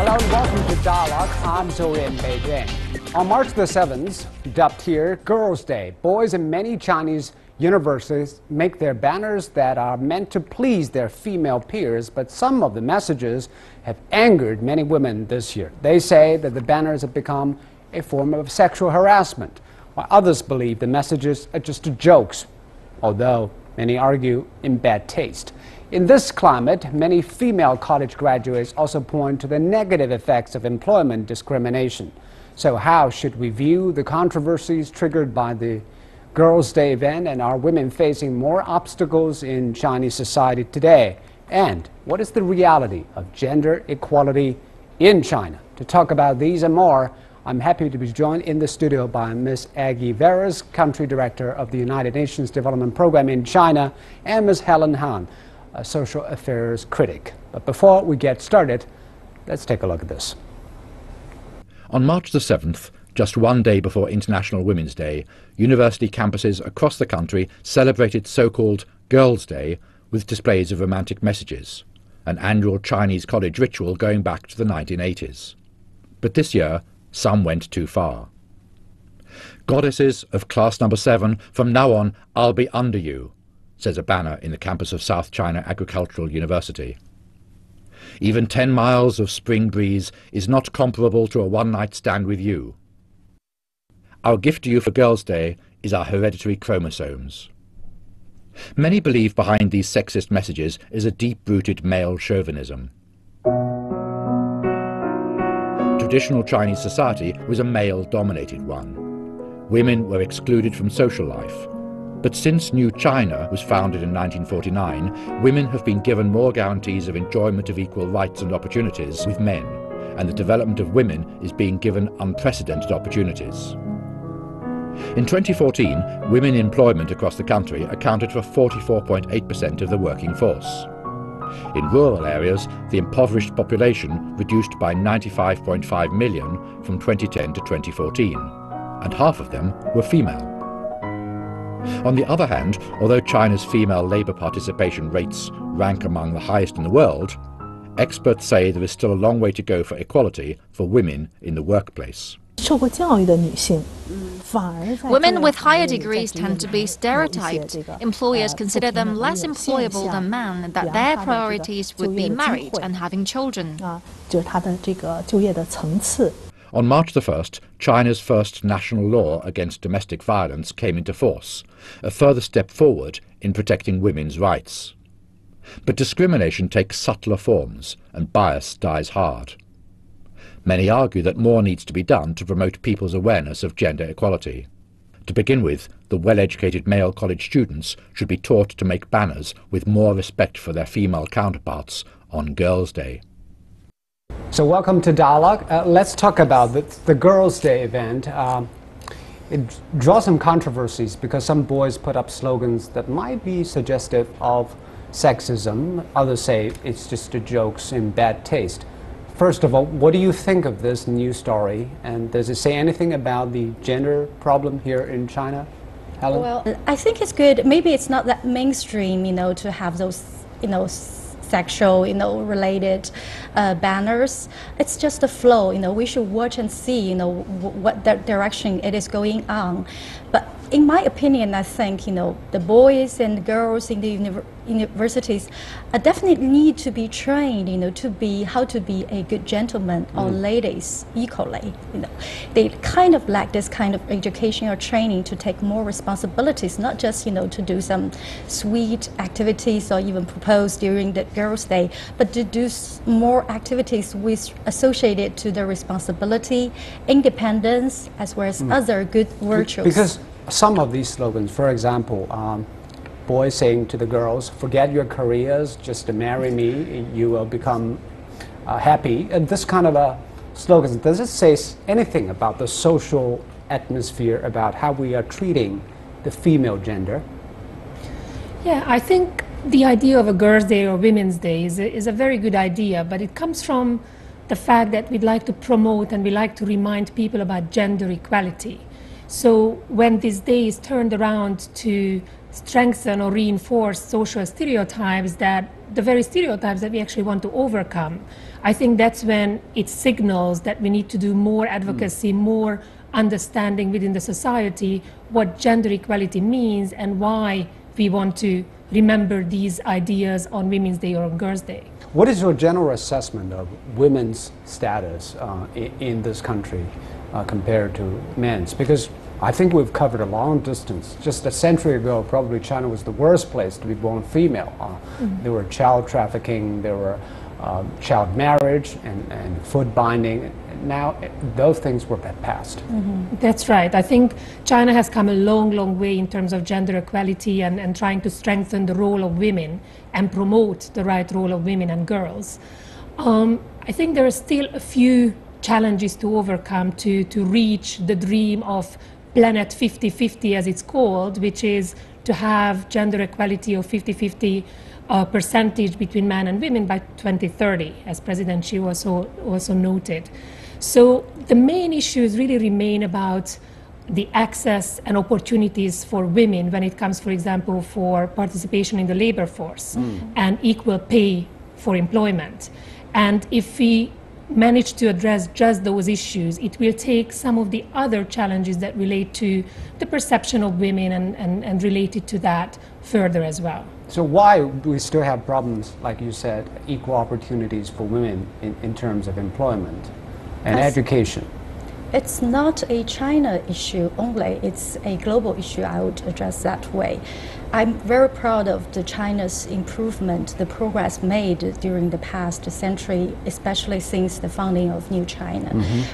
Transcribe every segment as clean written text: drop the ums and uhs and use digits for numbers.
Hello and welcome to Dialogue. I'm Zoe in Beijing. On March the 7th, dubbed here Girls' Day, boys in many Chinese universities make their banners that are meant to please their female peers, but some of the messages have angered many women this year. They say that the banners have become a form of sexual harassment, while others believe the messages are just jokes, although many argue in bad taste. In this climate, many female college graduates also point to the negative effects of employment discrimination. So how should we view the controversies triggered by the Girls' Day event, and are women facing more obstacles in Chinese society today? And what is the reality of gender equality in China? To talk about these and more, I'm happy to be joined in the studio by Ms. Aggie Veras, Country Director of the United Nations Development Program in China, and Ms. Helen Han, a social affairs critic. But before we get started, let's take a look at this. On March the 7th, just one day before International Women's Day, university campuses across the country celebrated so-called Girls' Day with displays of romantic messages, an annual Chinese college ritual going back to the 1980s. But this year, some went too far. "Goddesses of class number 7, from now on, I'll be under you," says a banner in the campus of South China Agricultural University. "Even 10 miles of spring breeze is not comparable to a one-night stand with you. Our gift to you for Girls' Day is our hereditary chromosomes." Many believe behind these sexist messages is a deep-rooted male chauvinism. Traditional Chinese society was a male-dominated one. Women were excluded from social life. But since New China was founded in 1949, women have been given more guarantees of enjoyment of equal rights and opportunities with men, and the development of women is being given unprecedented opportunities. In 2014, women in employment across the country accounted for 44.8% of the working force. In rural areas, the impoverished population reduced by 95.5 million from 2010 to 2014, and half of them were female. On the other hand, although China's female labour participation rates rank among the highest in the world, experts say there is still a long way to go for equality for women in the workplace. Women with higher degrees tend to be stereotyped. Employers consider them less employable than men, and that their priorities would be married and having children. On March the 1st, China's first national law against domestic violence came into force, a further step forward in protecting women's rights. But discrimination takes subtler forms, and bias dies hard. Many argue that more needs to be done to promote people's awareness of gender equality. To begin with, the well-educated male college students should be taught to make banners with more respect for their female counterparts on Girls' Day. So welcome to Dialogue. Let's talk about the Girls' Day event. It draws some controversies because some boys put up slogans that might be suggestive of sexism. Others say it's just jokes in bad taste. First of all, what do you think of this news story? And does it say anything about the gender problem here in China? Helen? Well, I think it's good. Maybe it's not that mainstream, to have those, sexual, related banners. It's just a flow, we should watch and see, what direction it is going on. But in my opinion, I think, the boys and girls in the universities definitely need to be trained, to be how to be a good gentleman or ladies equally. They kind of lack this kind of education or training to take more responsibilities, not just, to do some sweet activities or even propose during the Girls' Day, but to do more activities associated to their responsibility, independence, as well as other good virtues. Because some of these slogans, for example, boys saying to the girls, forget your careers, just marry me, you will become happy. And this kind of slogans, does it say anything about the social atmosphere, about how we are treating the female gender? Yeah, I think the idea of a Girls' Day or Women's Day is a very good idea, but it comes from the fact that we'd like to promote and we like to remind people about gender equality. So when this day is turned around to strengthen or reinforce social stereotypes, that the very stereotypes that we actually want to overcome, I think that's when it signals that we need to do more advocacy, more understanding within the society what gender equality means and why we want to remember these ideas on Women's Day or on Girls' Day. What is your general assessment of women's status in this country compared to men's? Because I think we've covered a long distance. Just a century ago, probably China was the worst place to be born female. There were child trafficking, there were child marriage and foot binding. Now those things were passed. That's right. I think China has come a long, long way in terms of gender equality and trying to strengthen the role of women and promote the right role of women and girls. I think there are still a few challenges to overcome to reach the dream of Planet 50-50, as it's called, which is to have gender equality of 50-50 percentage between men and women by 2030, as President Xi also noted. So the main issues really remain about the access and opportunities for women when it comes, for example, for participation in the labor force and equal pay for employment. And if we manage to address just those issues, it will take some of the other challenges that relate to the perception of women and related to that further as well. So why do we still have problems, like you said, equal opportunities for women in terms of employment and education? It's not a China issue only, it's a global issue. I would address that way. I'm very proud of the China's improvement, the progress made during the past century, especially since the founding of New China,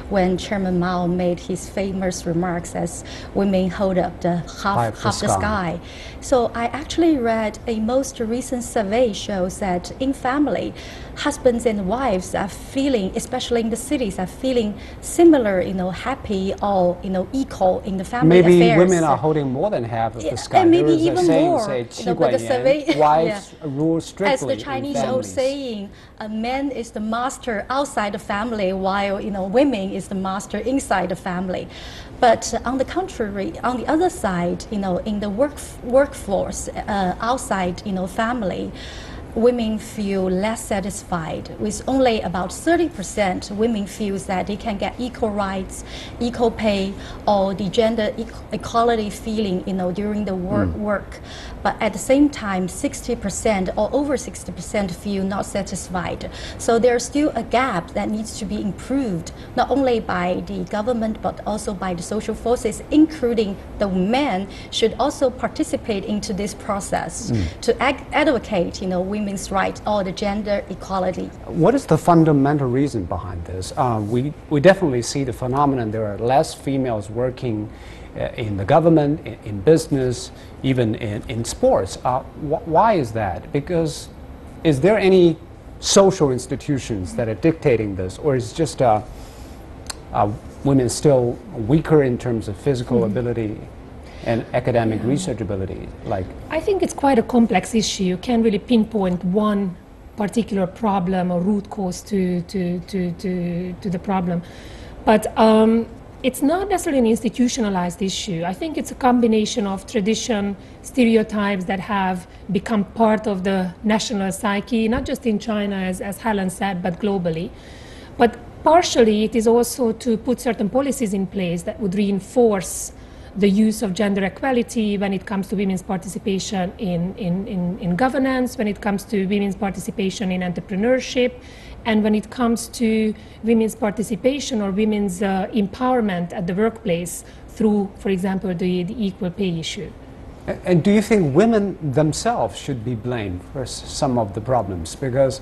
when Chairman Mao made his famous remarks as women hold up the half the sky. So I actually read a most recent survey shows that in family, husbands and wives are feeling, especially in the cities, are feeling similar, happy or equal in the family affairs. Maybe women are holding more than half of the sky. And maybe there is even a saying, more. say, But the survey, wives rule strictly as the Chinese in old families. saying, a man is the master outside the family, while women is the master inside the family. But on the contrary, on the other side, in the workforce outside, family, women feel less satisfied. With only about 30% women feel that they can get equal rights, equal pay, or the gender equality feeling, during the work. But at the same time, 60% or over 60% feel not satisfied. So there's still a gap that needs to be improved, not only by the government, but also by the social forces, including the men should also participate into this process to advocate, women's rights or the gender equality. What is the fundamental reason behind this? We definitely see the phenomenon. There are less females working in the government, in business, even in sports. Why is that? Because is there any social institutions that are dictating this, or is it just women still weaker in terms of physical ability and academic research ability? I think it's quite a complex issue. You can't really pinpoint one particular problem or root cause to the problem. But it's not necessarily an institutionalized issue. I think it's a combination of tradition, stereotypes that have become part of the national psyche, not just in China, as Helen said, but globally. But partially, it is also to put certain policies in place that would reinforce the use of gender equality when it comes to women's participation in governance, when it comes to women's participation in entrepreneurship, and when it comes to women's participation or women's empowerment at the workplace through, for example, the equal pay issue. And do you think women themselves should be blamed for some of the problems? Because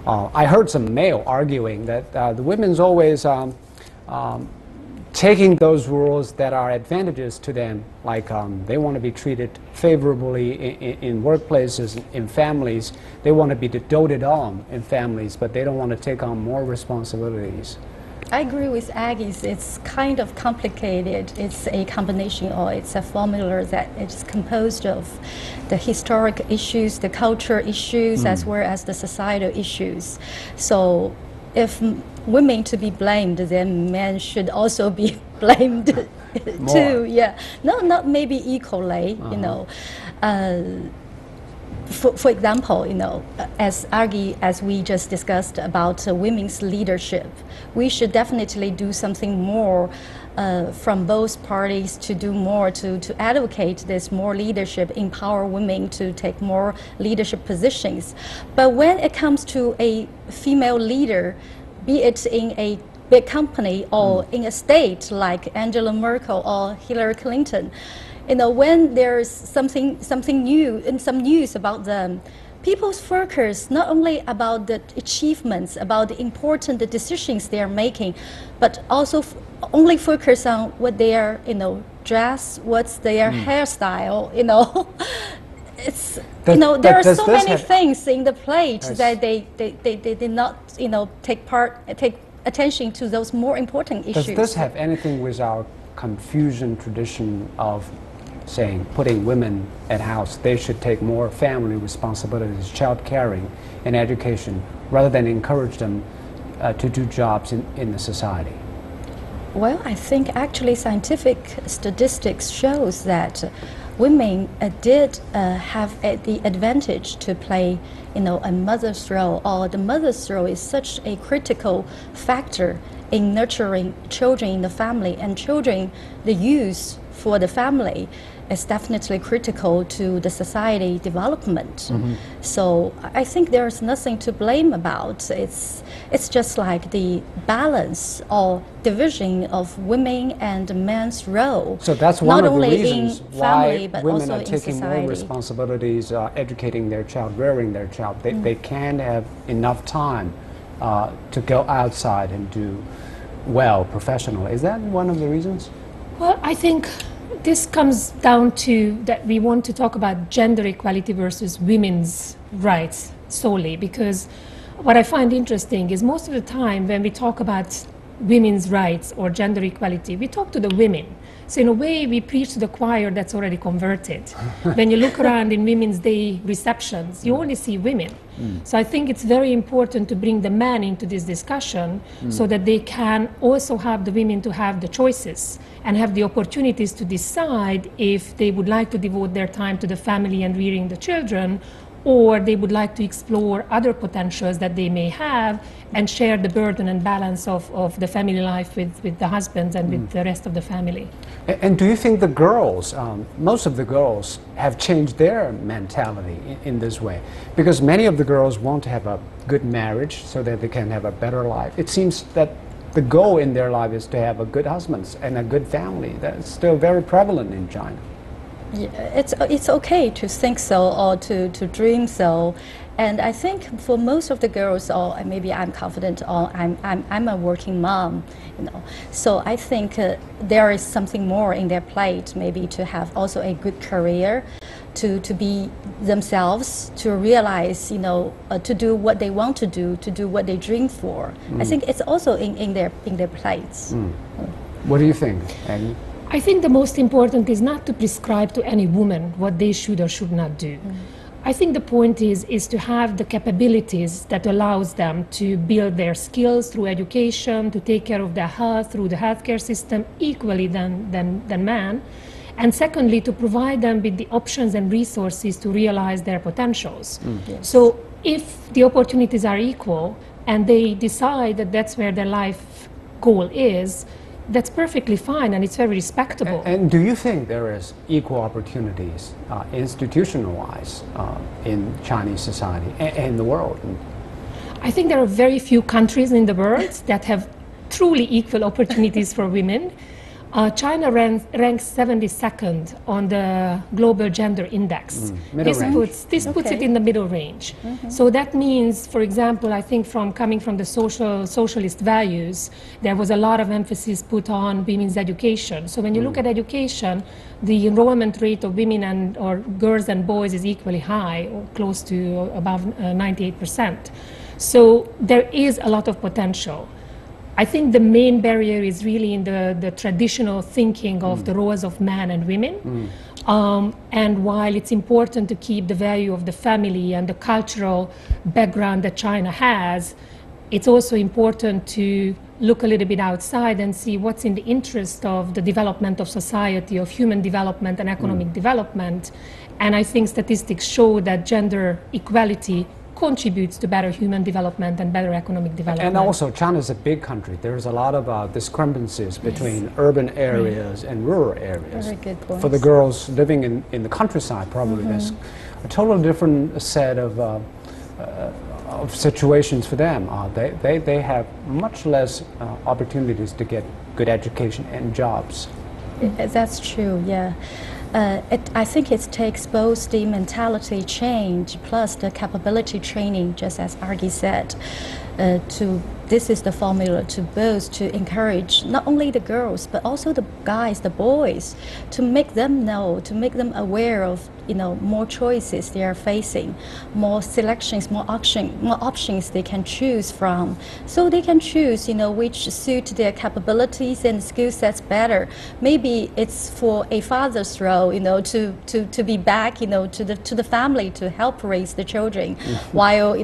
I heard some male arguing that the women's always taking those rules that are advantages to them, like they want to be treated favorably in workplaces, in families. They want to be doted on in families, but they don't want to take on more responsibilities. I agree with Aggie. It's kind of complicated. It's a combination, or it's a formula that it's composed of the historic issues, the cultural issues, as well as the societal issues. So if women to be blamed, then men should also be blamed too. Yeah, no, not maybe equally. You know, for example, you know, as we just discussed about women's leadership, we should definitely do something more from both parties to do more to advocate this more leadership, empower women to take more leadership positions. But when it comes to a female leader, be it in a big company or in a state like Angela Merkel or Hillary Clinton, you know, when there's something new and some news about them, people's focus not only about the achievements, about the important decisions they are making, but also only focus on what their, you know, dress, what's their hairstyle, you know. It's, you know, there are so many things in the plate that they did not, you know, take attention to those more important issues. Does this have anything with our Confucian tradition of saying putting women at house, they should take more family responsibilities, child caring and education, rather than encourage them to do jobs in the society? Well, I think actually scientific statistics shows that women did have the advantage to play, you know, a mother's role, or the mother's role is such a critical factor in nurturing children in the family, and children, the youth for the family, is definitely critical to the society development. So I think there's nothing to blame about. It's just like the balance or division of women and men's role. So that's one of the reasons family, why but women also are taking more responsibilities, educating their child, rearing their child. They can't have enough time to go outside and do well professionally. Is that one of the reasons? Well, I think this comes down to that we want to talk about gender equality versus women's rights solely, because what I find interesting is most of the time when we talk about women's rights or gender equality, we talk to the women. So in a way, we preach to the choir that's already converted. When you look around in Women's Day receptions, you only see women. So I think it's very important to bring the men into this discussion so that they can also have the women to have the choices and have the opportunities to decide if they would like to devote their time to the family and rearing the children, or they would like to explore other potentials that they may have and share the burden and balance of the family life with the husbands and with the rest of the family. And do you think the girls, most of the girls, have changed their mentality in this way? Because many of the girls want to have a good marriage so that they can have a better life. It seems that the goal in their life is to have a good husband and a good family. That's still very prevalent in China. Yeah, it's okay to think so or to dream so, and I think for most of the girls, or maybe I'm confident, or I'm a working mom, you know. So I think there is something more in their plate, maybe to have also a good career, to be themselves, to realize, you know, to do what they want to do what they dream for. I think it's also in their plates. What do you think, Aggie? I think the most important is not to prescribe to any woman what they should or should not do. I think the point is to have the capabilities that allows them to build their skills through education, to take care of their health through the healthcare system equally than men. And secondly, to provide them with the options and resources to realize their potentials. Yes. So if the opportunities are equal and they decide that that's where their life goal is, that's perfectly fine, and it's very respectable. And do you think there is equal opportunities, institutional-wise, in Chinese society and the world? I think there are very few countries in the world that have truly equal opportunities for women. China ranks 72nd on the global gender index. This puts it in the middle range. So that means, for example, I think coming from the socialist values, there was a lot of emphasis put on women's education. So when you look at education, the enrollment rate of women or girls and boys is equally high, or close to above 98%. So there is a lot of potential. I think the main barrier is really in the traditional thinking of the roles of men and women. And while it's important to keep the value of the family and the cultural background that China has, it's also important to look a little bit outside and see what's in the interest of the development of society, of human development and economic development. And I think statistics show that gender equality contributes to better human development and better economic development. And also, China is a big country. There's a lot of discrepancies between urban areas and rural areas. Very good point. For the girls living in the countryside, probably there's a totally different set of situations for them. They have much less opportunities to get good education and jobs. That's true, yeah. I think it takes both the mentality change plus the capability training, just as Argy said. This is the formula to both to encourage not only the girls but also the guys, the boys, to make them know, to make them aware of more choices they are facing, more selections, more options they can choose from, so they can choose which suit their capabilities and skill sets better. Maybe it's for a father's role, to be back, to the family to help raise the children, while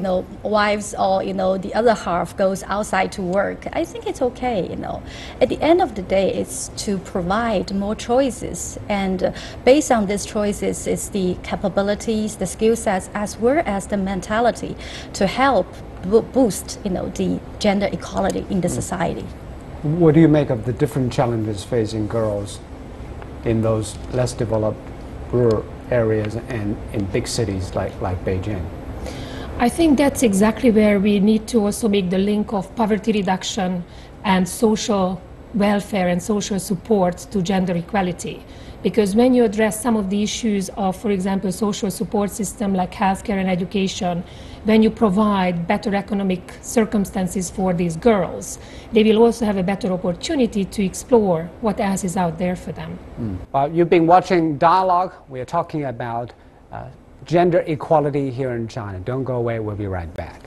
wives or the other half goes outside to work. I think it's okay. At the end of the day, it's to provide more choices, and based on these choices, it's the capabilities, the skill sets, as well as the mentality to help boost the gender equality in the society. What do you make of the different challenges facing girls in those less developed rural areas and in big cities like Beijing? I think that's exactly where we need to also make the link of poverty reduction and social welfare and social support to gender equality. Because when you address some of the issues of, for example, social support system like healthcare and education, when you provide better economic circumstances for these girls, they will also have a better opportunity to explore what else is out there for them. You've been watching Dialogue. We are talking about gender equality here in China. Don't go away, we'll be right back.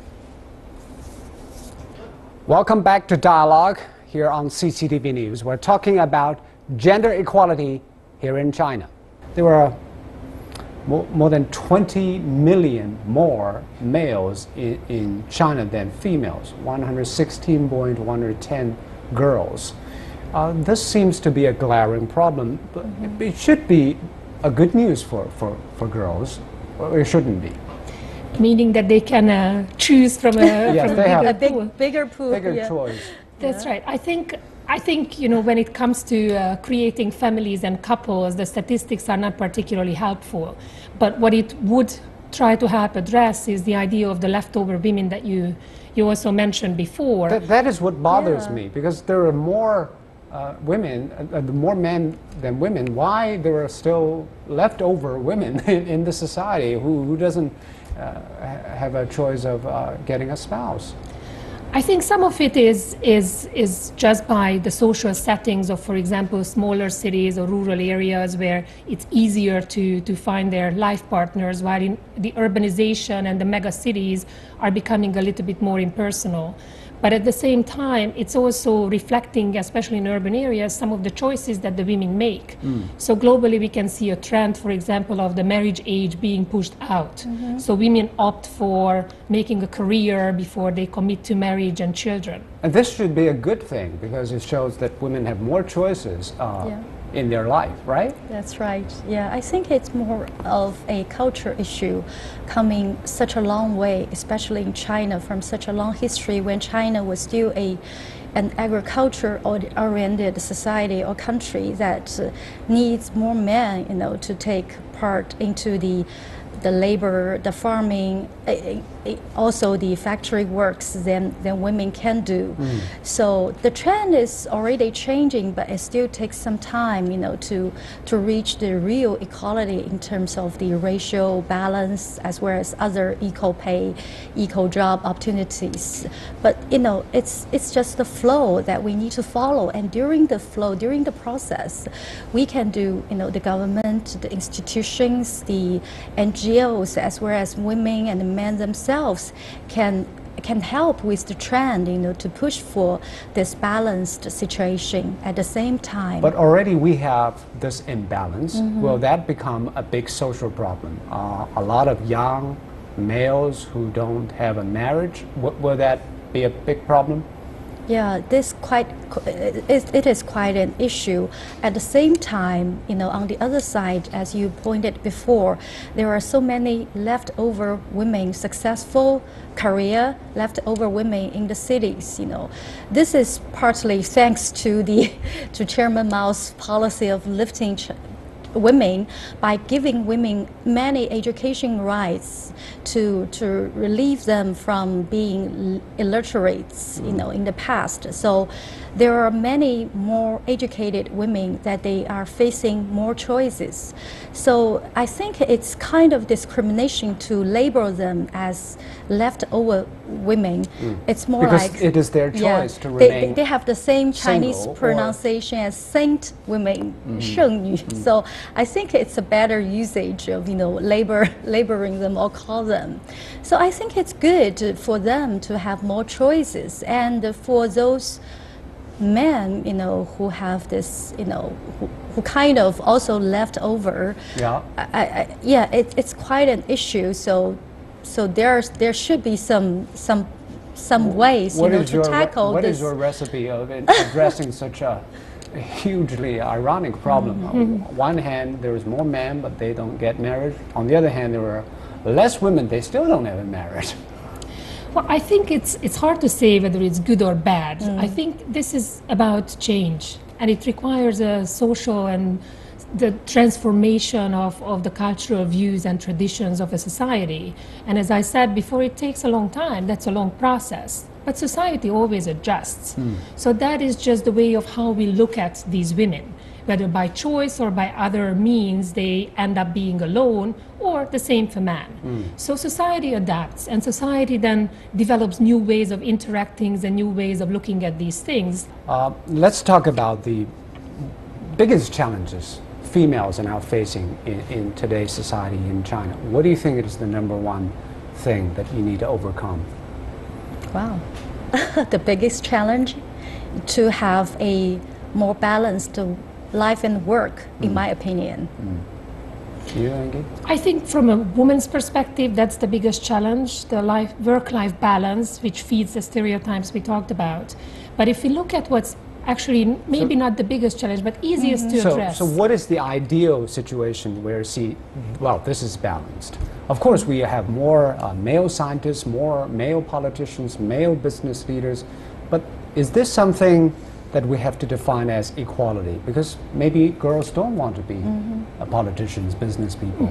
Welcome back to Dialogue here on CCTV News. We're talking about gender equality here in China. There were more than 20 million more males in China than females, 116.110 girls. This seems to be a glaring problem, but it should be a good news for girls. Or it shouldn't be. Meaning that they can choose from a, yes, from they have a bigger pool. Bigger choice. That's right. I think when it comes to creating families and couples, the statistics are not particularly helpful. But what it would try to help address is the idea of the leftover women that you also mentioned before. That is what bothers me, because there are more women, more men than women. Why there are still leftover women in the society who doesn't have a choice of getting a spouse? I think some of it is just by the social settings of, for example, smaller cities or rural areas where it's easier to find their life partners, while in the urbanization and the mega cities are becoming a little bit more impersonal. But at the same time, it's also reflecting, especially in urban areas, some of the choices that the women make. So globally, we can see a trend, for example, of the marriage age being pushed out. So women opt for making a career before they commit to marriage and children. And this should be a good thing, because it shows that women have more choices in their life, right? That's right. Yeah, I think it's more of a culture issue, coming such a long way, especially in China, from such a long history when China was still an agriculture-oriented society or country that needs more men, to take part into the labor, the farming, also the factory works than women can do. So the trend is already changing, but it still takes some time, to reach the real equality in terms of the racial balance as well as other equal pay, equal job opportunities. But it's just the flow that we need to follow, and during the flow, during the process, we can do, the government, the institutions, the NGOs, as well as women and men themselves can help with the trend, to push for this balanced situation at the same time. But already we have this imbalance. Will that become a big social problem? A lot of young males who don't have a marriage, will that be a big problem? Yeah, it is quite an issue. At the same time, on the other side, as you pointed before, there are so many leftover women, successful career, leftover women in the cities. This is partly thanks to Chairman Mao's policy of lifting women by giving women many education rights to relieve them from being illiterates, in the past. So there are many more educated women that they are facing more choices. So I think it's kind of discrimination to label them as leftover women. It's more because like it is their choice to remain. They have the same Chinese pronunciation as saint women, 圣女. So I think it's a better usage of labeling them or call them. So I think it's good for them to have more choices, and for those men, who have this, who kind of also left over. Yeah. It's quite an issue. So there should be some ways, to tackle this. What is your recipe of addressing such a hugely ironic problem? On one hand, there is more men, but they don't get married. On the other hand, there are less women, they still don't get married. Well, I think it's hard to say whether it's good or bad. I think this is about change, and it requires a social and the transformation of the cultural views and traditions of a society. And as I said before, it takes a long time. That's a long process. But society always adjusts. So that is just the way of how we look at these women. Whether by choice or by other means, they end up being alone, or the same for man. So society adapts, and society then develops new ways of interacting and new ways of looking at these things. Let's talk about the biggest challenges females are now facing in today's society in China. What do you think is the #1 thing that you need to overcome? Wow. The biggest challenge, to have a more balanced life and work, in my opinion. You, Angie? I think from a woman's perspective, that's the biggest challenge, the work-life balance, which feeds the stereotypes we talked about. But if we look at what's actually maybe not the biggest challenge, but easiest to address. So what is the ideal situation where, this is balanced? Of course, we have more male scientists, more male politicians, male business leaders, but is this something that we have to define as equality? Because maybe girls don't want to be politicians, business people.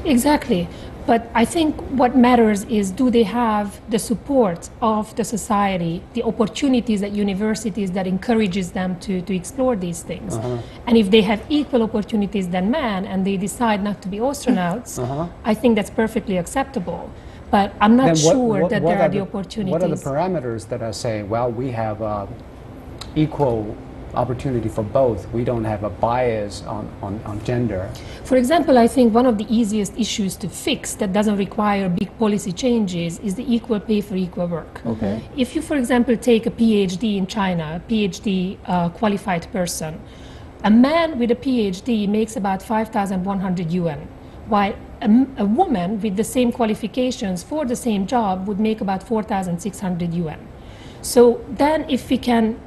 Exactly. But I think what matters is, do they have the support of the society, the opportunities at universities that encourages them to explore these things? And if they have equal opportunities than men and they decide not to be astronauts, I think that's perfectly acceptable. But I'm not sure that there are the opportunities. What are the parameters that are saying, well, we have equal opportunity for both, we don't have a bias on gender? For example, I think one of the easiest issues to fix that doesn't require big policy changes is the equal pay for equal work. Okay. If you, for example, take a PhD in China, a PhD qualified person, a man with a PhD makes about 5,100 yuan, while a woman with the same qualifications for the same job would make about 4,600 yuan. So then if we can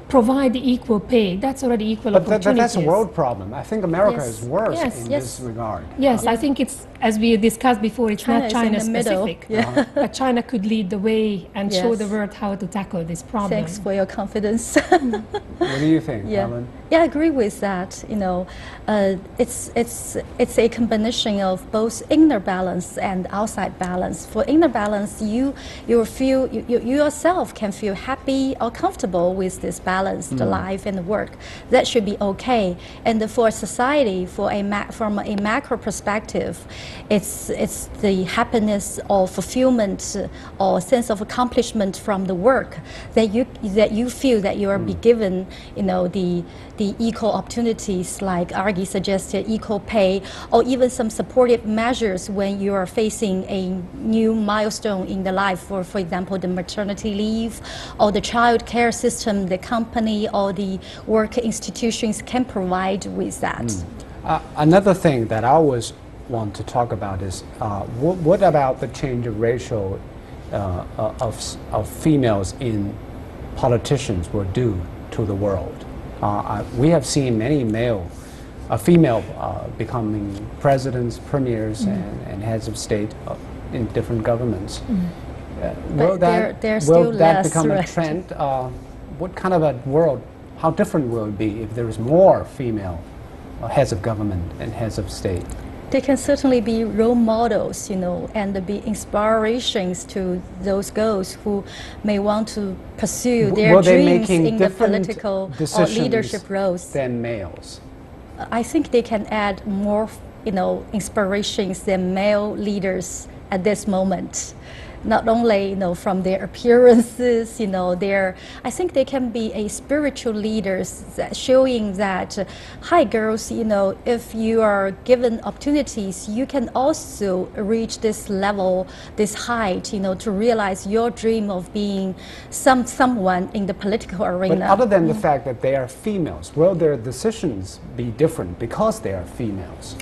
provide the equal pay, that's already equal opportunities. But that's a world problem. I think America is worse in this regard. Yes, I think it's, as we discussed before, it's not China specific. But China could lead the way and show the world how to tackle this problem. Thanks for your confidence. What do you think, Helen? Yeah, I agree with that. It's a combination of both inner balance and outside balance. For inner balance, you yourself can feel happy or comfortable with this balanced life and work. That should be okay. And for society, from a macro perspective, it's the happiness or fulfillment or sense of accomplishment from the work that you feel that you are be given, the equal opportunities, like Argy suggested, equal pay, or even some supportive measures when you are facing a new milestone in the life, for example, the maternity leave, or the child care system, the company or the work institutions can provide with that. Another thing that I always want to talk about is what about the change of ratio of females in politicians will do to the world. We have seen many female becoming presidents, premiers, and heads of state in different governments. Will that become a trend? What kind of a world, how different will it be if there is more female heads of government and heads of state? They can certainly be role models, and be inspirations to those girls who may want to pursue their dreams in the political or leadership roles than males. I think they can add more, inspirations than male leaders at this moment. Not only, from their appearances, I think they can be a spiritual leaders showing that, hi girls, if you are given opportunities, you can also reach this level, this height, to realize your dream of being someone in the political arena. But other than the fact that they are females, will their decisions be different because they are females?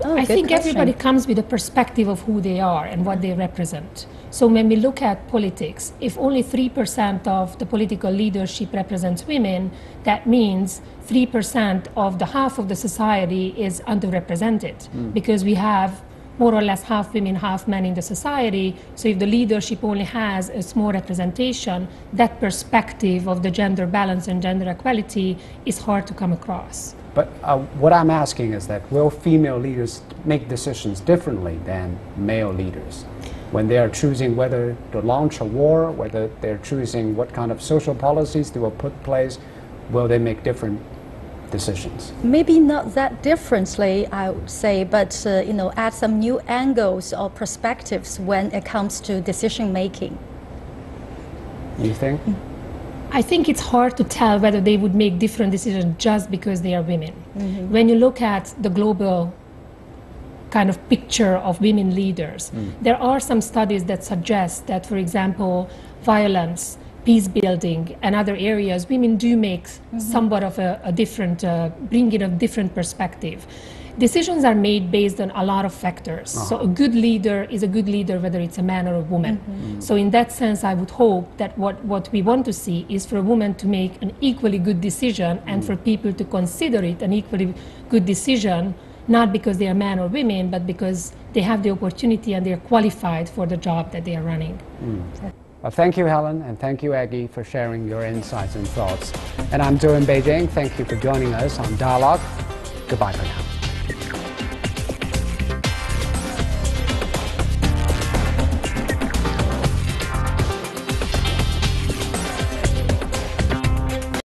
I think everybody comes with a perspective of who they are and what they represent. So when we look at politics, if only 3% of the political leadership represents women, that means 3% of the half of the society is underrepresented, because we have more or less half women, half men in the society. So if the leadership only has a small representation, that perspective of the gender balance and gender equality is hard to come across. But what I'm asking is that will female leaders make decisions differently than male leaders? When they are choosing whether to launch a war, whether they're choosing what kind of social policies they will put in place, will they make different decisions? Maybe not that differently, I would say, but add some new angles or perspectives when it comes to decision making. You think? I think it's hard to tell whether they would make different decisions just because they are women. When you look at the global kind of picture of women leaders, there are some studies that suggest that, for example, violence, peace building, and other areas, women do make somewhat of a different, bring in a different perspective. Decisions are made based on a lot of factors. So a good leader is a good leader whether it's a man or a woman. So in that sense, I would hope that what we want to see is for a woman to make an equally good decision and for people to consider it an equally good decision, not because they are men or women, but because they have the opportunity and they are qualified for the job that they are running. Well, thank you, Helen, and thank you, Aggie, for sharing your insights and thoughts. And I'm Joe in Beijing. Thank you for joining us on Dialogue. Goodbye for now.